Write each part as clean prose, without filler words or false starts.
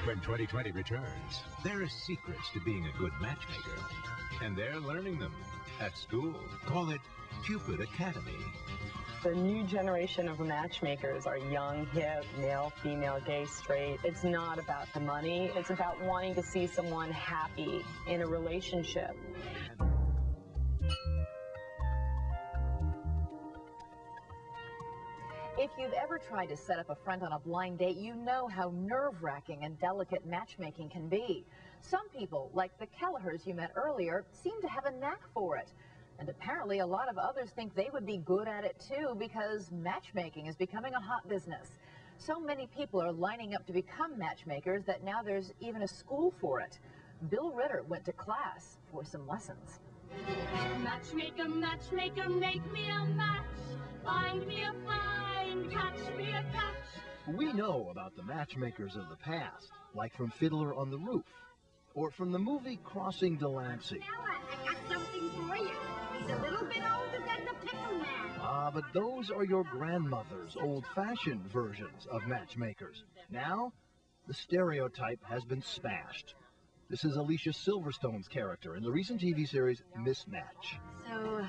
When 2020 returns, there are secrets to being a good matchmaker, and they're learning them at school. Call it Cupid Academy. The new generation of matchmakers are young, hip, male, female, gay, straight. It's not about the money. It's about wanting to see someone happy in a relationship. If you've ever tried to set up a friend on a blind date, you know how nerve-wracking and delicate matchmaking can be. Some people, like the Kellehers you met earlier, seem to have a knack for it. And apparently a lot of others think they would be good at it too, because matchmaking is becoming a hot business. So many people are lining up to become matchmakers that now there's even a school for it. Bill Ritter went to class for some lessons. Matchmaker, matchmaker, make me a match. Find me a find, catch me a catch. We know about the matchmakers of the past, like from Fiddler on the Roof, or from the movie Crossing Delancey. I got something for you. He's a little bit older than the Pickle Man. Ah, but those are your grandmother's old-fashioned versions of matchmakers. Now, the stereotype has been smashed. This is Alicia Silverstone's character in the recent TV series Mismatch. So,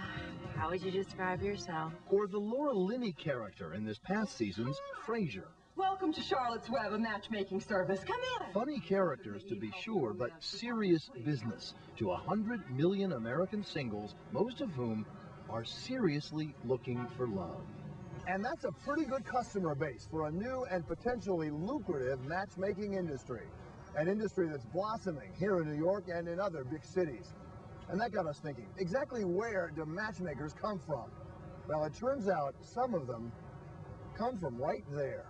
how would you describe yourself? Or the Laura Linney character in this past season's Frasier. Welcome to Charlotte's Web, a matchmaking service. Come in. Funny characters, to be sure, but serious business to 100 million American singles, most of whom are seriously looking for love. And that's a pretty good customer base for a new and potentially lucrative matchmaking industry. An industry that's blossoming here in New York and in other big cities. And that got us thinking, exactly where do matchmakers come from? Well, it turns out some of them come from right there.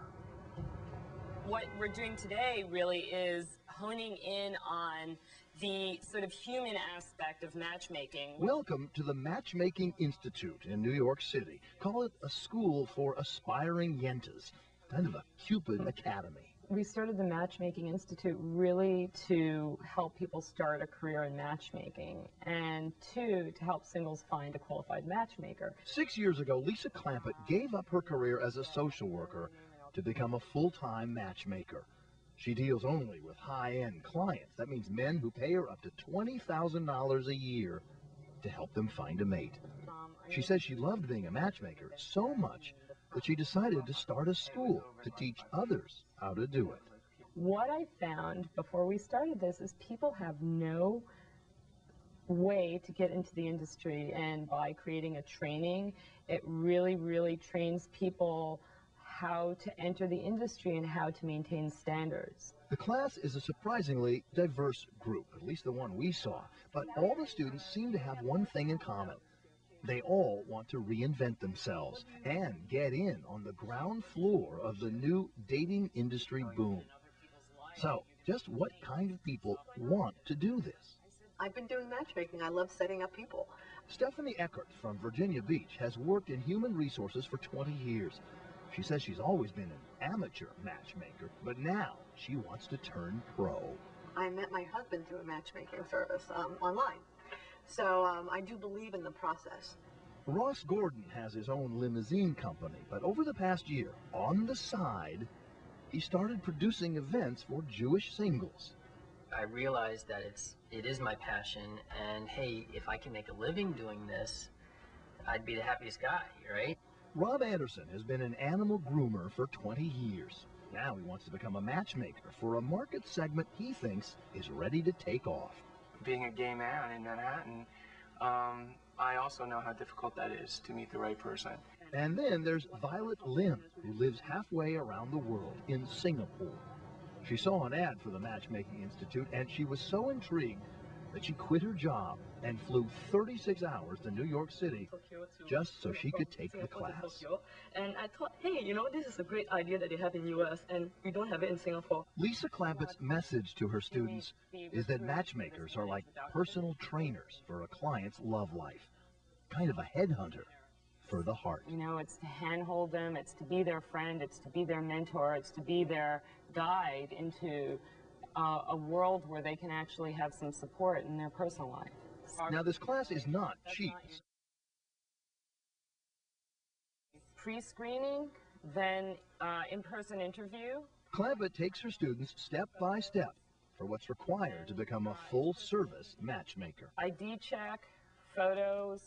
What we're doing today really is honing in on the sort of human aspect of matchmaking. Welcome to the Matchmaking Institute in New York City. Call it a school for aspiring yentas, kind of a Cupid Academy. We started the Matchmaking Institute really to help people start a career in matchmaking, and two, to help singles find a qualified matchmaker. 6 years ago, Lisa Clampett gave up her career as a social worker to become a full-time matchmaker. She deals only with high-end clients. That means men who pay her up to $20,000 a year to help them find a mate. She says she loved being a matchmaker so much that she decided to start a school to teach others how to do it. What I found before we started this is people have no way to get into the industry, and by creating a training, it really trains people how to enter the industry and how to maintain standards. The class is a surprisingly diverse group, at least the one we saw, but all the students seem to have one thing in common. They all want to reinvent themselves and get in on the ground floor of the new dating industry boom. So, just what kind of people want to do this? I've been doing matchmaking. I love setting up people. Stephanie Eckert from Virginia Beach has worked in human resources for 20 years. She says she's always been an amateur matchmaker, but now she wants to turn pro. I met my husband through a matchmaking service online. So I do believe in the process. Ross Gordon has his own limousine company, but over the past year, on the side, he started producing events for Jewish singles. I realized that it is my passion, and hey, if I can make a living doing this, I'd be the happiest guy, right? Rob Anderson has been an animal groomer for 20 years. Now he wants to become a matchmaker for a market segment he thinks is ready to take off. Being a gay man in Manhattan, I also know how difficult that is to meet the right person. And then there's Violet Lim, who lives halfway around the world in Singapore. She saw an ad for the Matchmaking Institute, and she was so intrigued that she quit her job and flew 36 hours to New York City just so she could take the class. And I thought, hey, you know, this is a great idea that they have in the U.S. and we don't have it in Singapore. Lisa Clampett's message to her students is that matchmakers are like personal trainers for a client's love life, kind of a headhunter for the heart. You know, it's to handhold them, it's to be their friend, it's to be their mentor, it's to be their guide into a world where they can actually have some support in their personal life. Now, this class is not cheap. Pre-screening, then in-person interview, Clampett takes her students step by step for what's required to become a full-service matchmaker. ID check, photos,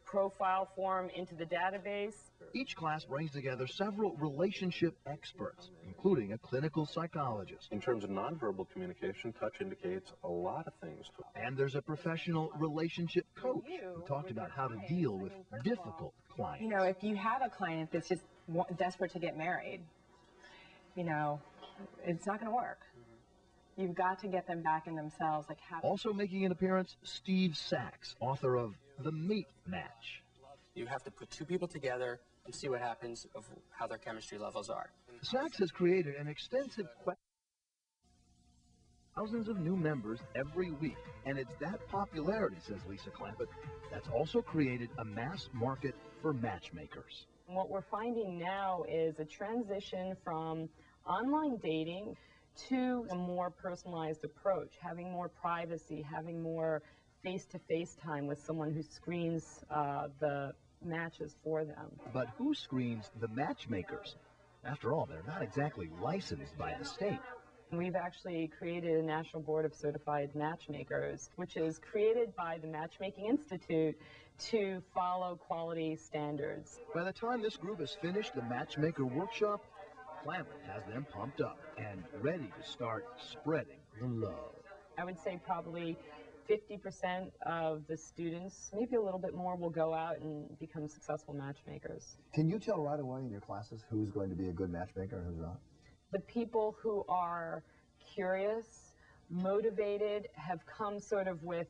profile form into the database. Each class brings together several relationship experts, including a clinical psychologist. In terms of nonverbal communication, touch indicates a lot of things. And there's a professional relationship coach who talked about how to deal with difficult clients. You know, if you have a client that's just desperate to get married, it's not going to work. You've got to get them back in themselves. Also making an appearance, Steve Sachs, author of The Mate Match. You have to put two people together and see what happens of how their chemistry levels are. Sachs has created an extensive thousands of new members every week, and it's that popularity, says Lisa Clampett, that's also created a mass market for matchmakers. What we're finding now is a transition from online dating to a more personalized approach, having more privacy, having more face-to-face time with someone who screens the matches for them. But who screens the matchmakers? After all, they're not exactly licensed by the state. We've actually created a National Board of Certified Matchmakers, which is created by the Matchmaking Institute to follow quality standards. By the time this group has finished the Matchmaker Workshop, Clampett has them pumped up and ready to start spreading the love. I would say probably 50% of the students, maybe a little bit more, will go out and become successful matchmakers. Can you tell right away in your classes who's going to be a good matchmaker and who's not? The people who are curious, motivated, have come sort of with,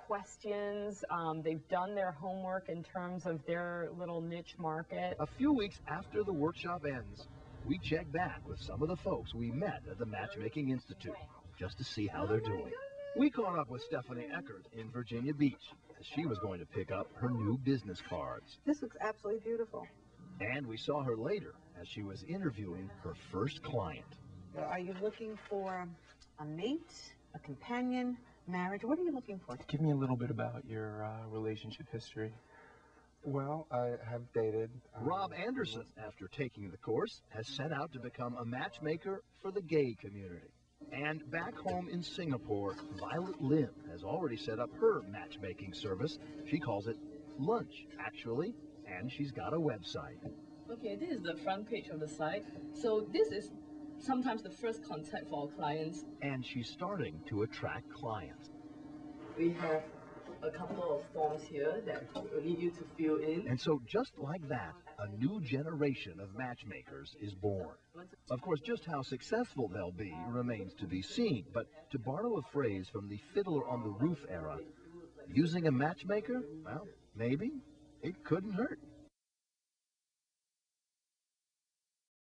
questions. They've done their homework in terms of their little niche market. A few weeks after the workshop ends, we check back with some of the folks we met at the Matchmaking Institute just to see how they're doing. We caught up with Stephanie Eckert in Virginia Beach as she was going to pick up her new business cards. This looks absolutely beautiful. And we saw her later as she was interviewing her first client. Are you looking for a mate, a companion, marriage? What are you looking for? Give me a little bit about your relationship history. Well, I have dated. Rob Anderson, after taking the course, has set out to become a matchmaker for the gay community. And back home in Singapore, Violet Lim has already set up her matchmaking service. She calls it Lunch, actually, and she's got a website. Okay, this is the front page of the site. So this is sometimes the first contact for our clients. And she's starting to attract clients. We have a couple of forms here that we need you to fill in. And so just like that, a new generation of matchmakers is born. Of course, just how successful they'll be remains to be seen. But to borrow a phrase from the Fiddler on the Roof era, using a matchmaker, well, maybe it couldn't hurt.